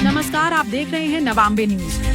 नमस्कार, आप देख रहे हैं नवांबे न्यूज।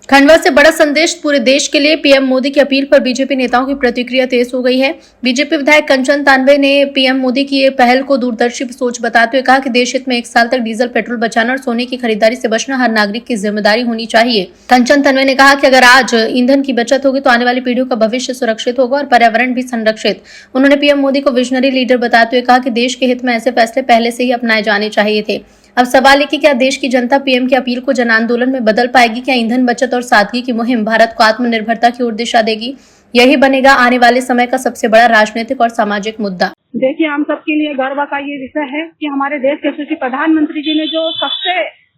खंडवा से बड़ा संदेश पूरे देश के लिए। पीएम मोदी की अपील पर बीजेपी नेताओं की प्रतिक्रिया तेज हो गई है। बीजेपी विधायक कंचन तांबे ने पीएम मोदी की ये पहल को दूरदर्शी सोच बताते हुए कहा कि देश हित में 1 साल तक डीजल पेट्रोल बचाना और सोने की खरीदारी से बचना हर नागरिक की जिम्मेदारी होनी चाहिए। कंचन तांबे ने कहा कि अगर आज ईंधन की बचत होगी तो आने वाली पीढ़ियों का भविष्य सुरक्षित होगा और पर्यावरण भी संरक्षित। उन्होंने पीएम मोदी को विजनरी लीडर बताते हुए कहा कि देश के हित में ऐसे फैसले पहले से ही अपनाए जाने चाहिए थे। अब सवाल है कि क्या देश की जनता पीएम की अपील को जन आंदोलन में बदल पाएगी? क्या ईंधन बचत और सादगी की मुहिम भारत को आत्मनिर्भरता की ओर दिशा देगी? यही बनेगा आने वाले समय का सबसे बड़ा राजनीतिक और सामाजिक मुद्दा। देखिए, हम सबके लिए गर्व का ये विषय है कि हमारे देश के यशस्वी प्रधानमंत्री जी ने जो सबसे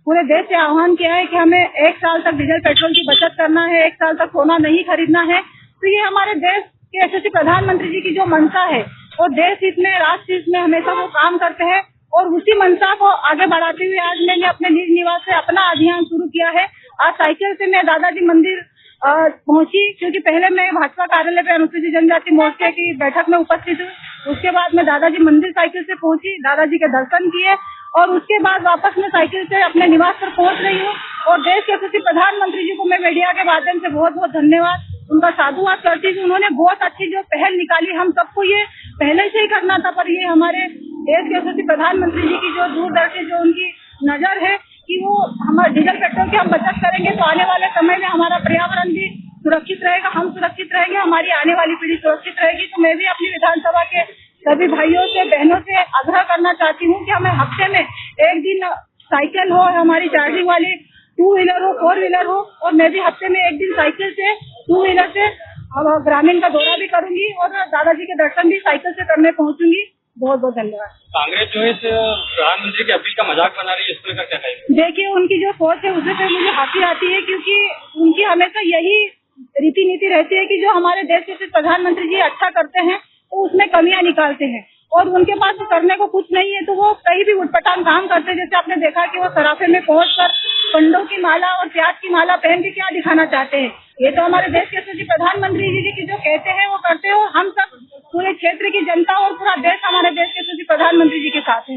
पूरे देश से आह्वान किया है कि हमें 1 साल तक डीजल पेट्रोल की बचत करना है, 1 साल तक सोना नहीं खरीदना है। तो ये हमारे देश के यशस्वी प्रधानमंत्री जी की जो मंशा है और देश हित में, राष्ट्र हित में हमेशा वो काम करते हैं और उसी मंशा को आगे बढ़ाते हुए आज मैंने अपने निज निवास से अपना अभियान शुरू किया है। आज साइकिल से मैं दादाजी मंदिर पहुंची, क्योंकि पहले मैं भाजपा कार्यालय पे अनुसूचित जनजाति मोर्चे की बैठक में उपस्थित हूँ। उसके बाद मैं दादाजी मंदिर साइकिल से पहुंची, दादाजी के दर्शन किए और उसके बाद वापस मैं साइकिल से अपने निवास पर पहुंच रही हूँ। और देश के यशस्वी प्रधानमंत्री जी को मैं मीडिया के माध्यम से बहुत बहुत धन्यवाद, उनका साधुवाद करती हूँ। उन्होंने बहुत अच्छी जो पहल निकाली, हम सबको ये पहले से ही करना था, पर ये हमारे देश के यशस्वी प्रधानमंत्री जी की जो दूरदर्शी जो उनकी नजर है कि वो हमारे डीजल पेट्रोल की हम बचत करेंगे तो आने वाले समय में हमारा पर्यावरण भी सुरक्षित रहेगा, हम सुरक्षित रहेंगे, हमारी आने वाली पीढ़ी सुरक्षित रहेगी। तो मैं भी अपनी विधानसभा के सभी भाइयों से, बहनों से आग्रह करना चाहती हूँ कि हमें हफ्ते में 1 दिन साइकिल हो, हमारी चार्जिंग वाली 2 व्हीलर हो, 4 व्हीलर हो, और मैं भी हफ्ते में 1 दिन साइकिल से, 2 व्हीलर से ग्रामीण का दौरा भी करूंगी और दादाजी के दर्शन भी साइकिल से करने पहुंचूंगी। बहुत बहुत धन्यवाद। कांग्रेस जो है इस प्रधानमंत्री की अपील का मजाक बना रही है, इसको लेकर क्या कहेंगे? देखिए, उनकी जो सोच है उससे मुझे हंसी आती है, क्योंकि उनकी हमेशा यही रीति नीति रहती है कि जो हमारे देश के प्रधानमंत्री जी अच्छा करते हैं तो उसमें कमियां निकालते हैं और उनके पास तो करने को कुछ नहीं है तो वो कहीं भी उटपटांग काम करते हैं। जैसे आपने देखा कि वो सराफे में पहुंचकर कंडों की माला और प्याज की माला पहन के क्या दिखाना चाहते हैं। ये तो हमारे देश के यशस्वी प्रधानमंत्री जी की जो कहते हैं वो करते हैं और हम सब पूरे क्षेत्र की जनता और पूरा देश हमारे देश के यशस्वी प्रधानमंत्री जी के साथ है।